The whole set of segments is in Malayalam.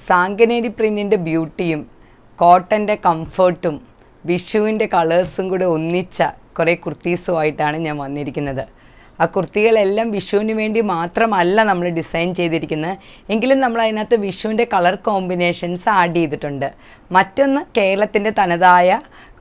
സാങ്കനേരി പ്രിൻറ്റിൻ്റെ ബ്യൂട്ടിയും കോട്ടൻ്റെ കംഫർട്ടും വിഷുവിൻ്റെ കളേഴ്സും കൂടെ ഒന്നിച്ച കുറേ കുർത്തീസുമായിട്ടാണ് ഞാൻ വന്നിരിക്കുന്നത്. ആ കുർത്തികളെല്ലാം വിഷുവിന് വേണ്ടി മാത്രമല്ല നമ്മൾ ഡിസൈൻ ചെയ്തിരിക്കുന്നത്, എങ്കിലും നമ്മൾ അതിനകത്ത് വിഷുവിൻ്റെ കളർ കോമ്പിനേഷൻസ് ആഡ് ചെയ്തിട്ടുണ്ട്. മറ്റൊന്ന് കേരളത്തിൻ്റെ തനതായ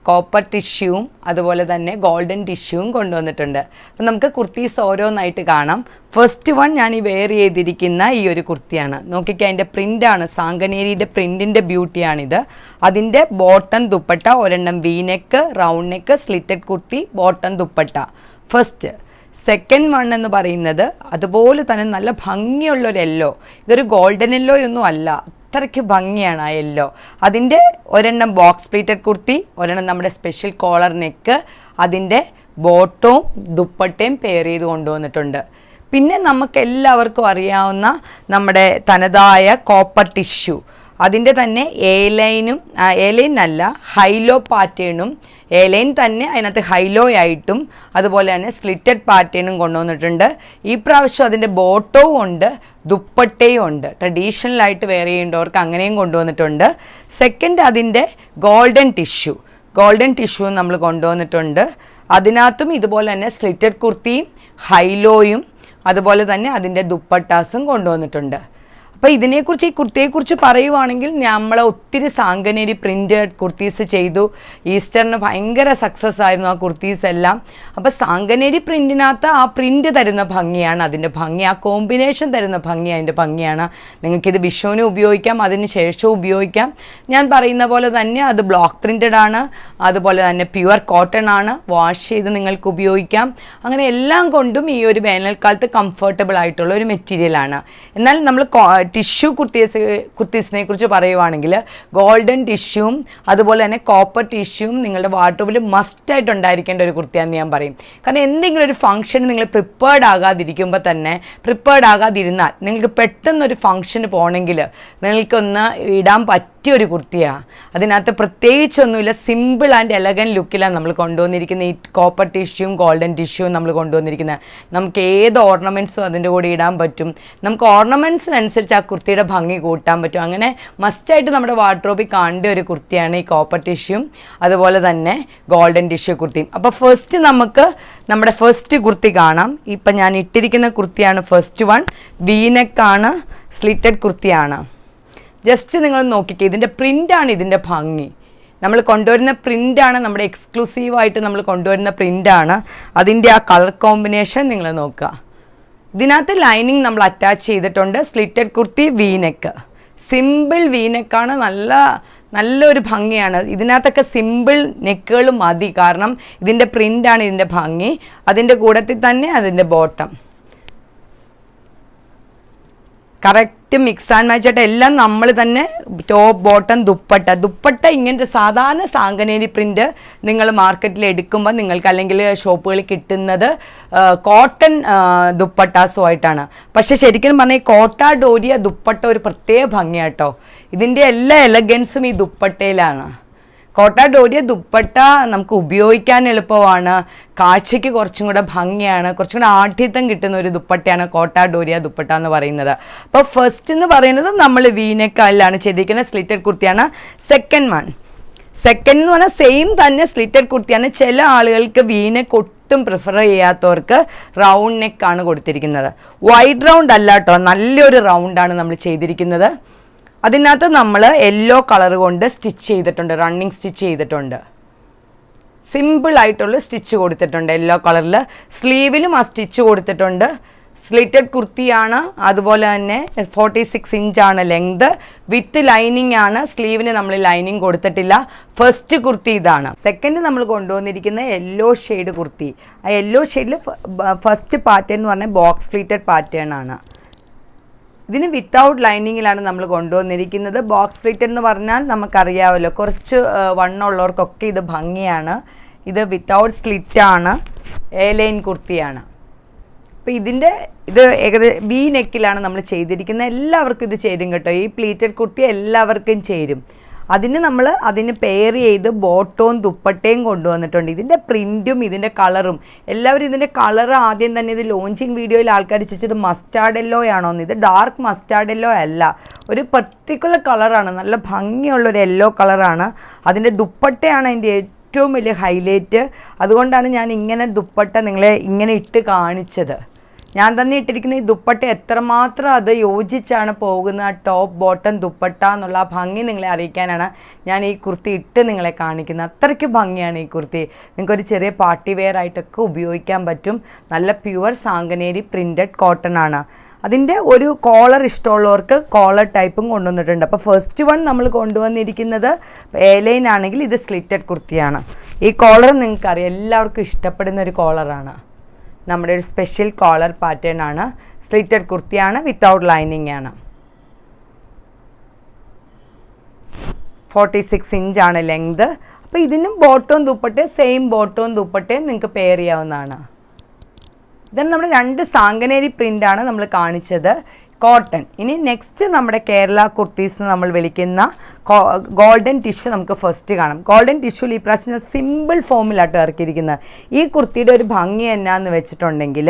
കോപ്പർ ടിഷ്യൂവും അതുപോലെ തന്നെ ഗോൾഡൻ ടിഷ്യൂവും കൊണ്ടുവന്നിട്ടുണ്ട്. അപ്പം നമുക്ക് കുർത്തീസ് ഓരോന്നായിട്ട് കാണാം. ഫസ്റ്റ് വൺ ഞാൻ ഈ വെയർ ചെയ്തിരിക്കുന്ന ഈ ഒരു കുർത്തിയാണ്. നോക്കിക്കുക, അതിൻ്റെ പ്രിൻ്റാണ്, സാങ്കനേരിയുടെ പ്രിൻറ്റിൻ്റെ ബ്യൂട്ടിയാണിത്. അതിൻ്റെ ബോട്ടം ദുപ്പട്ട, ഒരെണ്ണം V-neck, round neck, slitted kurti, bottom dupatta first. Second one എന്ന് പറയുന്നത് അതുപോലെ തന്നെ നല്ല ഭംഗിയുള്ളൊരു യെല്ലോ. ഇതൊരു ഗോൾഡൻ യെല്ലോ ഒന്നും അല്ല, അത്രയ്ക്ക് ഭംഗിയാണ് ആ യെല്ലോ. അതിൻ്റെ ഒരെണ്ണം ബോക്സ് പ്ലീറ്റഡ് കുർത്തി, ഒരെണ്ണം നമ്മുടെ സ്പെഷ്യൽ കോളർ നെക്ക്, അതിൻ്റെ ബോട്ടവും ദുപ്പട്ടയും പെയർ ചെയ്ത് കൊണ്ടുവന്നിട്ടുണ്ട്. പിന്നെ നമുക്ക് എല്ലാവർക്കും അറിയാവുന്ന നമ്മുടെ തനതായ കോപ്പർ ടിഷ്യൂ, അതിൻ്റെ തന്നെ എ ലൈൻ അല്ല ഹൈലോ പാറ്റേണും, എ ലൈൻ തന്നെ അതിനകത്ത് ഹൈലോ ആയിട്ടും അതുപോലെ തന്നെ സ്ലിറ്റഡ് പാറ്റേണും കൊണ്ടുവന്നിട്ടുണ്ട്. ഈ പ്രാവശ്യം അതിൻ്റെ ബോട്ടവും ഉണ്ട്, ദുപ്പട്ടയും ഉണ്ട്. ട്രഡീഷണലായിട്ട് വെയർ ചെയ്യേണ്ടവർക്ക് അങ്ങനെയും കൊണ്ടുവന്നിട്ടുണ്ട്. സെക്കൻഡ് അതിൻ്റെ ഗോൾഡൻ ടിഷ്യൂ നമ്മൾ കൊണ്ടുവന്നിട്ടുണ്ട്. അതിനകത്തും ഇതുപോലെ തന്നെ സ്ലിറ്റഡ് കുർത്തിയും ഹൈലോയും അതുപോലെ തന്നെ അതിൻ്റെ ദുപ്പട്ടാസും കൊണ്ടുവന്നിട്ടുണ്ട്. അപ്പോൾ ഇതിനെക്കുറിച്ച്, ഈ കുർത്തിയെക്കുറിച്ച് പറയുവാണെങ്കിൽ നമ്മൾ ഒത്തിരി സാങ്കനേരി പ്രിൻ്റഡ് കുർത്തീസ് ചെയ്തു. ഈസ്റ്ററിന് ഭയങ്കര സക്സസ് ആയിരുന്നു ആ കുർത്തീസ് എല്ലാം. അപ്പോൾ സാങ്കനേരി പ്രിൻറ്റിനകത്ത് ആ പ്രിൻ്റ് തരുന്ന ഭംഗിയാണ് അതിൻ്റെ ഭംഗി, ആ കോമ്പിനേഷൻ തരുന്ന ഭംഗി അതിൻ്റെ ഭംഗിയാണ്. നിങ്ങൾക്കിത് വിഷുവിന് ഉപയോഗിക്കാം, അതിന് ശേഷവും ഉപയോഗിക്കാം. ഞാൻ പറയുന്ന പോലെ തന്നെ അത് ബ്ലോക്ക് പ്രിൻ്റഡ് ആണ്, അതുപോലെ തന്നെ പ്യുവർ കോട്ടൺ ആണ്, വാഷ് ചെയ്ത് നിങ്ങൾക്ക് ഉപയോഗിക്കാം. അങ്ങനെ എല്ലാം കൊണ്ടും ഈ ഒരു വേനൽക്കാലത്ത് കംഫർട്ടബിൾ ആയിട്ടുള്ള ഒരു മെറ്റീരിയലാണ്. എന്നാൽ നമ്മൾ ടിഷ്യൂ കുർത്തീസിനെ കുറിച്ച് പറയുവാണെങ്കിൽ ഗോൾഡൻ ടിഷ്യൂവും അതുപോലെ തന്നെ കോപ്പർ ടിഷ്യൂവും നിങ്ങളുടെ വാർഡ്രോബിൽ മസ്റ്റായിട്ട് ഉണ്ടായിരിക്കേണ്ട ഒരു കുർത്തിയാണെന്ന് ഞാൻ പറയും. കാരണം എന്തെങ്കിലും ഒരു ഫംഗ്ഷന് നിങ്ങൾ പ്രിപ്പേർഡ് ആകാതിരുന്നാൽ നിങ്ങൾക്ക് പെട്ടെന്നൊരു ഫംഗ്ഷന് പോകണമെങ്കിൽ നിങ്ങൾക്കൊന്ന് ഇടാൻ പറ്റിയൊരു കുർത്തിയാണ്. അതിനകത്ത് പ്രത്യേകിച്ചൊന്നുമില്ല, സിമ്പിൾ ആൻഡ് എലഗൻ ലുക്കിലാണ് നമ്മൾ കൊണ്ടുവന്നിരിക്കുന്ന ഈ കോപ്പർ ടിഷ്യൂവും ഗോൾഡൻ ടിഷ്യൂവും നമ്മൾ കൊണ്ടുവന്നിരിക്കുന്നത്. നമുക്ക് ഏത് ഓർണമെൻറ്റ്സും അതിൻ്റെ കൂടെ ഇടാൻ പറ്റും. നമുക്ക് ഓർണമെൻറ്റ്സിനനുസരിച്ച് ആ കുർത്തിയുടെ ഭംഗി കൂട്ടാൻ പറ്റും. അങ്ങനെ മസ്റ്റായിട്ട് നമ്മുടെ വാർഡ്രോബിൽ കാണേണ്ട ഒരു കുർത്തിയാണ് ഈ കോപ്പർ ടിഷ്യൂവും അതുപോലെ തന്നെ ഗോൾഡൻ ടിഷ്യൂ കുർത്തിയും. അപ്പോൾ ഫസ്റ്റ് നമുക്ക് നമ്മുടെ ഫസ്റ്റ് കുർത്തി കാണാം. ഇപ്പം ഞാൻ ഇട്ടിരിക്കുന്ന കുർത്തിയാണ് ഫസ്റ്റ് വൺ. വീനെക്കാണ്, സ്ലിറ്റഡ് കുർത്തിയാണ്. ജസ്റ്റ് നിങ്ങൾ നോക്കിക്കേ, ഇതിൻ്റെ പ്രിൻ്റാണ് ഇതിൻ്റെ ഭംഗി. നമ്മൾ കൊണ്ടുവരുന്ന പ്രിൻ്റാണ്, നമ്മുടെ എക്സ്ക്ലൂസീവായിട്ട് നമ്മൾ കൊണ്ടുവരുന്ന പ്രിൻ്റാണ്. അതിൻ്റെ ആ കളർ കോമ്പിനേഷൻ നിങ്ങൾ നോക്കുക. ഇതിനകത്ത് ലൈനിങ് നമ്മൾ അറ്റാച്ച് ചെയ്തിട്ടുണ്ട്. സ്ലിറ്റഡ് കുർത്തി, വീനെക്ക്, സിമ്പിൾ വീനെക്കാണ്, നല്ലൊരു ഭംഗിയാണ്. ഇതിനകത്തൊക്കെ സിമ്പിൾ നെക്കുകൾ മതി, കാരണം ഇതിൻ്റെ പ്രിൻ്റാണ് ഇതിൻ്റെ ഭംഗി. അതിൻ്റെ കൂട്ടത്തിൽ തന്നെ അതിൻ്റെ bottom correct mix and match ആയിട്ട് എല്ലാം നമ്മൾ തന്നെ, ടോപ്പ് ബോട്ടം ദുപ്പട്ട ഇങ്ങനത്തെ സാധാരണ സാങ്കനേരി പ്രിൻ്റ് നിങ്ങൾ മാർക്കറ്റിൽ എടുക്കുമ്പോൾ നിങ്ങൾക്ക് അല്ലെങ്കിൽ ഷോപ്പുകളിൽ കിട്ടുന്നത് കോട്ടൺ ദുപ്പട്ടാസുമായിട്ടാണ്. പക്ഷേ ശരിക്കും പറഞ്ഞാൽ ഈ കോട്ട ഡോരിയ ദുപ്പട്ട ഒരു പ്രത്യേക ഭംഗിയാട്ടോ. ഇതിൻ്റെ എല്ലാ എലഗൻസും ഈ ദുപ്പട്ടയിലാണ്. കോട്ട ഡോരിയ ദുപ്പട്ട നമുക്ക് ഉപയോഗിക്കാൻ എളുപ്പമാണ്, കാഴ്ചയ്ക്ക് കുറച്ചും കൂടെ ഭംഗിയാണ്, കുറച്ചും കൂടെ ആഠ്യത്വം കിട്ടുന്ന ഒരു ദുപ്പട്ടയാണ് കോട്ട ഡോരിയ ദുപ്പട്ട എന്ന് പറയുന്നത്. അപ്പോൾ ഫസ്റ്റ് എന്ന് പറയുന്നത് നമ്മൾ വീനെക്കാലാണ് ചെയ്തിരിക്കുന്നത്, സ്ലിറ്റഡ് കുർത്തിയാണ്. സെക്കൻഡ് എന്ന് പറഞ്ഞാൽ സെയിം തന്നെ സ്ലിറ്റഡ് കുർത്തിയാണ്. ചില ആളുകൾക്ക് വീനെക്ക് ഒട്ടും പ്രിഫർ ചെയ്യാത്തവർക്ക് റൗണ്ട് നെക്കാണ് കൊടുത്തിരിക്കുന്നത്. വൈഡ് റൗണ്ട് അല്ല കേട്ടോ, നല്ലൊരു റൗണ്ടാണ് നമ്മൾ ചെയ്തിരിക്കുന്നത്. അതിനകത്ത് നമ്മൾ യെല്ലോ കളർ കൊണ്ട് സ്റ്റിച്ച് ചെയ്തിട്ടുണ്ട്, റണ്ണിങ് സ്റ്റിച്ച് ചെയ്തിട്ടുണ്ട്. സിമ്പിളായിട്ടുള്ള സ്റ്റിച്ച് കൊടുത്തിട്ടുണ്ട് യെല്ലോ കളറിൽ. സ്ലീവിലും ആ സ്റ്റിച്ച് കൊടുത്തിട്ടുണ്ട്. സ്ലിറ്റഡ് കുർത്തിയാണ്, അതുപോലെ തന്നെ 46 ഇഞ്ചാണ് ലെങ്ത്, വിത്ത് ലൈനിങ് ആണ്. സ്ലീവിന് നമ്മൾ ലൈനിങ് കൊടുത്തിട്ടില്ല. ഫസ്റ്റ് കുർത്തി ഇതാണ്. സെക്കൻഡ് നമ്മൾ കൊണ്ടുവന്നിരിക്കുന്ന യെല്ലോ ഷെയ്ഡ് കുർത്തി. ആ യെല്ലോ ഷെയ്ഡിൽ ഫസ്റ്റ് പാറ്റേൺ എന്ന് പറഞ്ഞാൽ ബോക്സ് ഫ്ലീറ്റഡ് പാറ്റേൺ ആണ്. ഇതിന് വിത്തൗട്ട് ലൈനിങ്ങിലാണ് നമ്മൾ കൊണ്ടുവന്നിരിക്കുന്നത്. ബോക്സ് ഫ്ലീറ്റഡ് എന്ന് പറഞ്ഞാൽ നമുക്കറിയാമല്ലോ, കുറച്ച് വണ്ണമുള്ളവർക്കൊക്കെ ഇത് ഭംഗിയാണ്. ഇത് വിത്തൗട്ട് സ്ലിറ്റാണ്, എ ലൈൻ കുർത്തിയാണ്. അപ്പോൾ ഇത് ഏകദേശം വി നെക്കിലാണ് നമ്മൾ ചെയ്തിരിക്കുന്നത്. എല്ലാവർക്കും ഇത് ചേരും കേട്ടോ. ഈ പ്ലീറ്റഡ് കുർത്തി എല്ലാവർക്കും ചേരും. അതിന് പെയർ ചെയ്ത് ബോട്ടവും ദുപ്പട്ടയും കൊണ്ടുവന്നിട്ടുണ്ട്. ഇതിൻ്റെ പ്രിൻറ്റും ഇതിൻ്റെ കളറും എല്ലാവരും ഇതിൻ്റെ കളർ ആദ്യം തന്നെ ഇത് ലോഞ്ചിങ് വീഡിയോയിൽ ആൾക്കാർ ചോദിച്ചത് മസ്റ്റാർഡ് യെല്ലോ ആണോന്ന്. ഇത് ഡാർക്ക് മസ്റ്റാർഡ് യെല്ലോ അല്ല, ഒരു പർട്ടിക്കുലർ കളറാണ്, നല്ല ഭംഗിയുള്ളൊരു യെല്ലോ കളറാണ്. അതിൻ്റെ ദുപ്പട്ടയാണ് അതിൻ്റെ ഏറ്റവും വലിയ ഹൈലൈറ്റ്. അതുകൊണ്ടാണ് ഞാൻ ഇങ്ങനെ ദുപ്പട്ട നിങ്ങളെ ഇങ്ങനെ ഇട്ട് കാണിച്ചത്. ഞാൻ തന്നെ ഇട്ടിരിക്കുന്ന ഈ ദുപ്പട്ട എത്രമാത്രം അത് യോജിച്ചാണ് പോകുന്നത്, ആ ടോപ്പ് ബോട്ടം ദുപ്പട്ട എന്നുള്ള ആ ഭംഗി നിങ്ങളെ അറിയിക്കാനാണ് ഞാൻ ഈ കുർത്തി ഇട്ട് നിങ്ങളെ കാണിക്കുന്നത്. അത്രയ്ക്ക് ഭംഗിയാണ് ഈ കുർത്തി. നിങ്ങൾക്കൊരു ചെറിയ പാർട്ടി വെയർ ആയിട്ടൊക്കെ ഉപയോഗിക്കാൻ പറ്റും. നല്ല പ്യുവർ സാങ്കനേരി പ്രിൻറ്റഡ് കോട്ടൺ ആണ്. അതിൻ്റെ ഒരു കോളർ ഇഷ്ടമുള്ളവർക്ക് കോളർ ടൈപ്പും കൊണ്ടുവന്നിട്ടുണ്ട്. അപ്പോൾ ഫസ്റ്റ് വൺ നമ്മൾ കൊണ്ടുവന്നിരിക്കുന്നത് എലൈൻ ആണെങ്കിൽ ഇത് സ്ലിറ്റഡ് കുർത്തിയാണ്. ഈ കോളർ നിങ്ങൾക്കറിയാം എല്ലാവർക്കും ഇഷ്ടപ്പെടുന്ന ഒരു കോളറാണ്. നമ്മുടെ ഒരു സ്പെഷ്യൽ കോളർ പാറ്റേൺ ആണ്. സ്ലിറ്റഡ് കുർത്തിയാണ്, വിത്തൗട്ട് ലൈനിങ് ആണ്. 46 ഇഞ്ചാണ് ലെങ്ത്. അപ്പോൾ ഇതിനും ബോട്ടവും ദുപ്പട്ടയും സെയിം ബോട്ടവും ദുപ്പട്ടയും നിങ്ങൾക്ക് പെയർ ചെയ്യാവുന്നതാണ്. ഇതാണ് നമ്മുടെ 2 സാങ്കനേരി പ്രിൻ്റാണ് നമ്മൾ കാണിച്ചത്, കോട്ടൺ. ഇനി നെക്സ്റ്റ് നമ്മുടെ കേരള കുർത്തീസ് നമ്മൾ വിളിക്കുന്ന ഗോൾഡൻ ടിഷ്യൂ നമുക്ക് ഫസ്റ്റ് കാണാം. ഗോൾഡൻ ടിഷ്യൂൽ ഈ പ്രാവശ്യം സിമ്പിൾ ഫോമിലായിട്ട് ഇറക്കിയിരിക്കുന്നത്. ഈ കുർത്തിയുടെ ഒരു ഭംഗി എന്നാന്ന് വെച്ചിട്ടുണ്ടെങ്കിൽ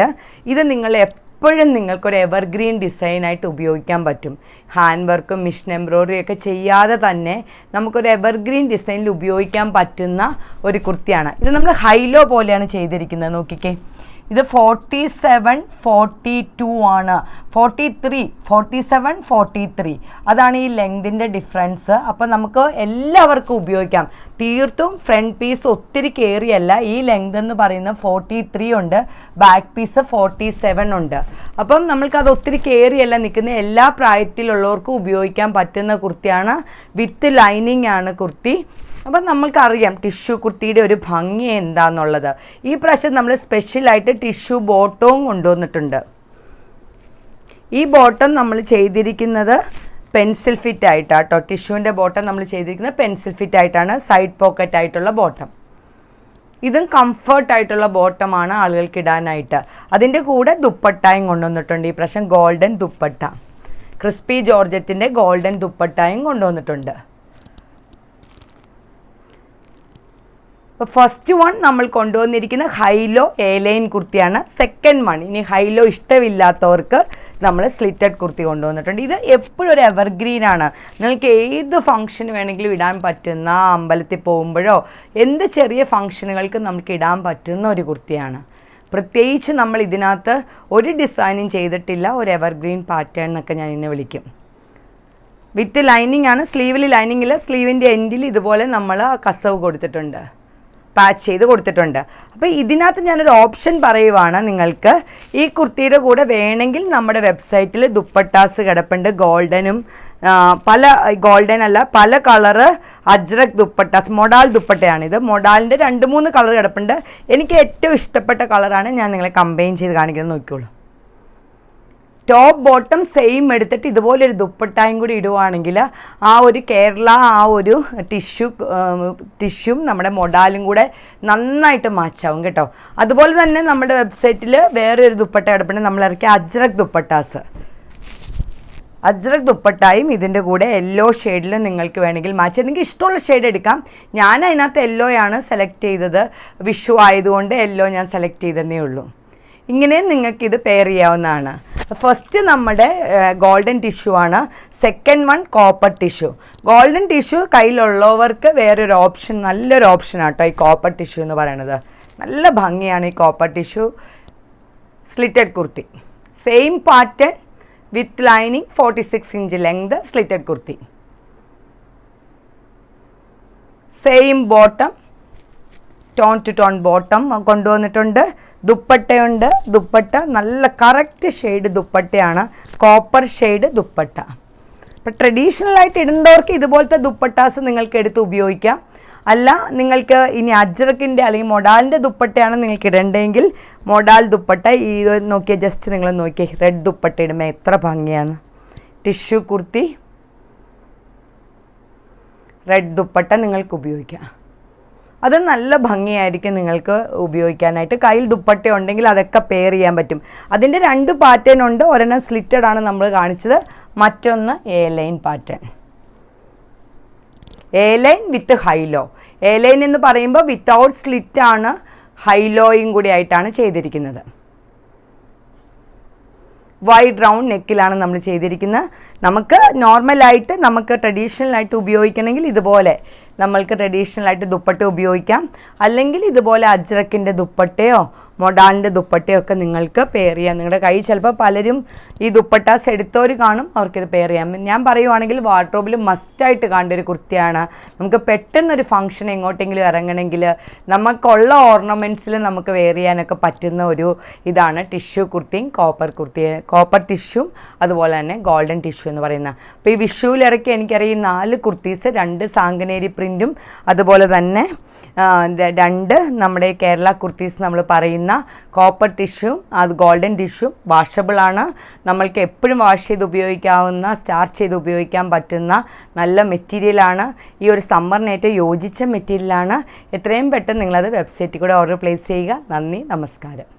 ഇത് നിങ്ങൾ എപ്പോഴും നിങ്ങൾക്കൊരു എവർഗ്രീൻ ഡിസൈനായിട്ട് ഉപയോഗിക്കാൻ പറ്റും. ഹാൻഡ് വർക്കും മിഷൻ എംബ്രോയ്ഡറി ഒക്കെ ചെയ്യാതെ തന്നെ നമുക്കൊരു എവർഗ്രീൻ ഡിസൈനിൽ ഉപയോഗിക്കാൻ പറ്റുന്ന ഒരു കുർത്തിയാണ്. ഇത് നമ്മൾ ഹൈലോ പോലെയാണ് ചെയ്തിരിക്കുന്നത്. നോക്കിക്കേ, ഇത് 47, 42 ആണ്. 43, 47, 43 അതാണ് ഈ ലെങ്തിൻ്റെ ഡിഫറൻസ്. അപ്പോൾ നമുക്ക് എല്ലാവർക്കും ഉപയോഗിക്കാം. തീർത്തും ഫ്രണ്ട് പീസ് ഒത്തിരി കയറിയല്ല. ഈ ലെങ്ത് എന്ന് പറയുന്നത് 43 ഉണ്ട്, ബാക്ക് പീസ് 47 ഉണ്ട്. അപ്പം നമ്മൾക്കത് ഒത്തിരി കയറിയല്ല നിൽക്കുന്ന, എല്ലാ പ്രായത്തിലുള്ളവർക്കും ഉപയോഗിക്കാൻ പറ്റുന്ന കുർത്തിയാണ്. വിത്ത് ലൈനിങ് ആണ് കുർത്തി. അപ്പം നമ്മൾക്കറിയാം ടിഷ്യൂ കുർത്തിയുടെ ഒരു ഭംഗി എന്താണെന്നുള്ളത്. ഈ പ്രാവശ്യം നമ്മൾ സ്പെഷ്യലായിട്ട് ടിഷ്യൂ ബോട്ടവും കൊണ്ടുവന്നിട്ടുണ്ട്. ഈ ബോട്ടം നമ്മൾ ചെയ്തിരിക്കുന്നത് പെൻസിൽ ഫിറ്റ് ആയിട്ടാണ് കേട്ടോ. ടിഷ്യൂവിൻ്റെ ബോട്ടം നമ്മൾ ചെയ്തിരിക്കുന്നത് പെൻസിൽ ഫിറ്റ് ആയിട്ടാണ്, സൈഡ് പോക്കറ്റ് ആയിട്ടുള്ള ബോട്ടം. ഇതും കംഫർട്ടായിട്ടുള്ള ബോട്ടമാണ് ആളുകൾക്ക് ഇടാനായിട്ട്. അതിൻ്റെ കൂടെ ദുപ്പട്ടായും കൊണ്ടുവന്നിട്ടുണ്ട്. ഈ പ്രാവശ്യം ഗോൾഡൻ ദുപ്പട്ട, ക്രിസ്പി ജോർജറ്റിൻ്റെ ഗോൾഡൻ ദുപ്പട്ടായും കൊണ്ടുവന്നിട്ടുണ്ട്. അപ്പോൾ ഫസ്റ്റ് വൺ നമ്മൾ കൊണ്ടുവന്നിരിക്കുന്ന ഹൈലോ എലൈൻ കുർത്തിയാണ്. സെക്കൻഡ് വൺ ഇനി ഹൈലോ ഇഷ്ടമില്ലാത്തവർക്ക് നമ്മൾ സ്ലിറ്റഡ് കുർത്തി കൊണ്ടുവന്നിട്ടുണ്ട്. ഇത് എപ്പോഴും ഒരു എവർഗ്രീനാണ്. നിങ്ങൾക്ക് ഏത് ഫംഗ്ഷന് വേണമെങ്കിലും ഇടാൻ പറ്റുന്ന, അമ്പലത്തിൽ പോകുമ്പോഴോ എന്ത് ചെറിയ ഫംഗ്ഷനുകൾക്ക് നമുക്ക് ഇടാൻ പറ്റുന്ന ഒരു കുർത്തിയാണ്. പ്രത്യേകിച്ച് നമ്മൾ ഇതിനകത്ത് ഒരു ഡിസൈനും ചെയ്തിട്ടില്ല, ഒരു എവർഗ്രീൻ പാറ്റേൺ എന്നൊക്കെ ഞാൻ ഇതിനെ വിളിക്കും. വിത്ത് ലൈനിങ് ആണ്. സ്ലീവിൽ ലൈനിങ്ങിൽ സ്ലീവിൻ്റെ എൻഡിൽ ഇതുപോലെ നമ്മൾ കസവ് കൊടുത്തിട്ടുണ്ട്, പാച്ച് ചെയ്ത് കൊടുത്തിട്ടുണ്ട്. അപ്പോൾ ഇതിനകത്ത് ഞാനൊരു ഓപ്ഷൻ പറയുവാണ് നിങ്ങൾക്ക്. ഈ കുർത്തിയുടെ കൂടെ വേണമെങ്കിൽ നമ്മുടെ വെബ്സൈറ്റിൽ ദുപ്പട്ടാസ് കിടപ്പുണ്ട്. ഗോൾഡനും ഗോൾഡൻ അല്ല, പല കളറ് അജ്രക് ദുപ്പട്ടാസ്, മൊഡാൽ ദുപ്പട്ടയാണിത്. മൊഡാലിൻ്റെ 2-3 കളർ കിടപ്പുണ്ട്. എനിക്ക് ഏറ്റവും ഇഷ്ടപ്പെട്ട കളറാണ് ഞാൻ നിങ്ങളെ കമ്പൈൻ ചെയ്ത് കാണിക്കുന്നത്. നോക്കിക്കോളൂ. ടോപ്പ് ബോട്ടം സെയിം എടുത്തിട്ട് ഇതുപോലൊരു ദുപ്പട്ടായും കൂടി ഇടുവാണെങ്കിൽ ആ ഒരു കേരള ആ ഒരു ടിഷ്യൂം നമ്മുടെ മൊഡാലും കൂടെ നന്നായിട്ട് മാച്ചാവും കേട്ടോ. അതുപോലെ തന്നെ നമ്മുടെ വെബ്സൈറ്റിൽ വേറെ ഒരു ദുപ്പട്ട കിടപ്പുണ്ട്, നമ്മൾ ഇറക്കിയ അജ്രക് ദുപ്പട്ടാസ്. അജ്രക് ദുപ്പട്ടായും ഇതിൻ്റെ കൂടെ യെല്ലോ ഷെയ്ഡിൽ നിങ്ങൾക്ക് വേണമെങ്കിൽ മാച്ച് നിങ്ങൾക്ക് ഇഷ്ടമുള്ള ഷെയ്ഡ് എടുക്കാം. ഞാൻ അതിനകത്ത് യെല്ലോയാണ് സെലക്ട് ചെയ്തത്. വിഷു ആയതുകൊണ്ട് യെല്ലോ ഞാൻ സെലക്ട് ചെയ്തതേ ഉള്ളൂ. ഇങ്ങനെ നിങ്ങൾക്കിത് പെയർ ചെയ്യാവുന്നതാണ്. ഫസ്റ്റ് നമ്മുടെ ഗോൾഡൻ ടിഷ്യൂ ആണ്. Second one copper tissue. Golden tissue കയ്യിലുള്ളവർക്ക് വേറൊരു ഓപ്ഷൻ, നല്ലൊരു ഓപ്ഷനാണ് കേട്ടോ ഈ കോപ്പർ ടിഷ്യൂ എന്ന് പറയുന്നത്. നല്ല ഭംഗിയാണ് ഈ copper tissue. Slitted kurti, same pattern with lining, 46 inch length, slitted kurti. Same bottom, tone to tone bottom കൊണ്ടുവന്നിട്ടുണ്ട്. ദുപ്പട്ടയുണ്ട്. ദുപ്പട്ട നല്ല കറക്റ്റ് ഷെയ്ഡ് ദുപ്പട്ടയാണ്, കോപ്പർ ഷെയ്ഡ് ദുപ്പട്ട. അപ്പോൾ ട്രഡീഷണലായിട്ട് ഇടുന്നവർക്ക് ഇതുപോലത്തെ ദുപ്പട്ടാസ് നിങ്ങൾക്ക് എടുത്ത് ഉപയോഗിക്കാം. അല്ല നിങ്ങൾക്ക് ഇനി അജ്രക്കിൻ്റെ അല്ലെങ്കിൽ മൊഡാലിൻ്റെ ദുപ്പട്ടയാണ് നിങ്ങൾക്ക് ഇടേണ്ടതെങ്കിൽ മൊഡാൽ ദുപ്പട്ട ഈ നോക്കിയാൽ ജസ്റ്റ് നിങ്ങൾ നോക്കിയേ, റെഡ് ദുപ്പട്ട ഇടുമ്പോൾ എത്ര ഭംഗിയാണ്. ടിഷ്യൂ കുർത്തി, റെഡ് ദുപ്പട്ട നിങ്ങൾക്ക് ഉപയോഗിക്കാം. അത് നല്ല ഭംഗിയായിരിക്കും നിങ്ങൾക്ക് ഉപയോഗിക്കാനായിട്ട്. കയ്യിൽ ദുപ്പട്ട ഉണ്ടെങ്കിൽ അതൊക്കെ പെയർ ചെയ്യാൻ പറ്റും. അതിൻ്റെ 2 പാറ്റേൺ ഉണ്ട്. ഒരെണ്ണം സ്ലിറ്റഡ് ആണ് നമ്മൾ കാണിച്ചത്, മറ്റൊന്ന് A line pattern. A line with high low. A line എന്ന് പറയുമ്പോൾ വിത്തൗട്ട് സ്ലിറ്റാണ്, ഹൈലോയും കൂടി ആയിട്ടാണ് ചെയ്തിരിക്കുന്നത്. വൈഡ് റൗണ്ട് നെക്കിലാണ് നമ്മൾ ചെയ്തിരിക്കുന്നത്. നമുക്ക് നോർമലായിട്ട് നമുക്ക് ട്രഡീഷണലായിട്ട് ഉപയോഗിക്കണമെങ്കിൽ ഇതുപോലെ നമ്മൾക്ക് ട്രഡീഷണലായിട്ട് ദുപ്പട്ട ഉപയോഗിക്കാം. അല്ലെങ്കിൽ ഇതുപോലെ അജ്രക്കിൻ്റെ ദുപ്പട്ടയോ മൊഡാലിൻ്റെ ദുപ്പട്ടയോ ഒക്കെ നിങ്ങൾക്ക് പെയർ ചെയ്യാം. നിങ്ങളുടെ കൈ ചിലപ്പോൾ പലരും ഈ ദുപ്പട്ടാസ് എടുത്തവർ കാണും, അവർക്കിത് പെയർ ചെയ്യാം. ഞാൻ പറയുവാണെങ്കിൽ വാർഡ്രോബിൽ മസ്റ്റായിട്ട് കാണേണ്ട ഒരു കുർത്തിയാണ്. നമുക്ക് പെട്ടെന്നൊരു ഫംഗ്ഷൻ എങ്ങോട്ടെങ്കിലും ഇറങ്ങണമെങ്കിൽ നമുക്കുള്ള ഓർണമെൻറ്റ്സിൽ നമുക്ക് വെയർ ചെയ്യാനൊക്കെ പറ്റുന്ന ഒരു ഇതാണ് ടിഷ്യൂ കുർത്തിയും കോപ്പർ ടിഷ്യൂം അതുപോലെ തന്നെ ഗോൾഡൻ ടിഷ്യൂ എന്ന് പറയുന്നത്. അപ്പോൾ ഈ വിഷുവിലിറക്കി എനിക്കറിയാം 4 കുർത്തീസ്, 2 സാങ്കനേരി പ്രിൻറ്റും അതുപോലെ തന്നെ 2 നമ്മുടെ കേരള കുർത്തീസ് നമ്മൾ പറയുന്ന കോപ്പർ ടിഷ്യൂ, അത് ഗോൾഡൻ ടിഷ്യൂ. വാഷബിളാണ്, നമ്മൾക്ക് എപ്പോഴും വാഷ് ചെയ്ത് ഉപയോഗിക്കാവുന്ന, സ്റ്റാർച്ച് ചെയ്ത് ഉപയോഗിക്കാൻ പറ്റുന്ന നല്ല മെറ്റീരിയലാണ്. ഈ ഒരു സമ്മറിനേറ്റവും യോജിച്ച മെറ്റീരിയലാണ്. എത്രയും പെട്ടെന്ന് നിങ്ങളത് വെബ്സൈറ്റിൽ കൂടെ ഓർഡർ പ്ലേസ് ചെയ്യുക. നന്ദി, നമസ്കാരം.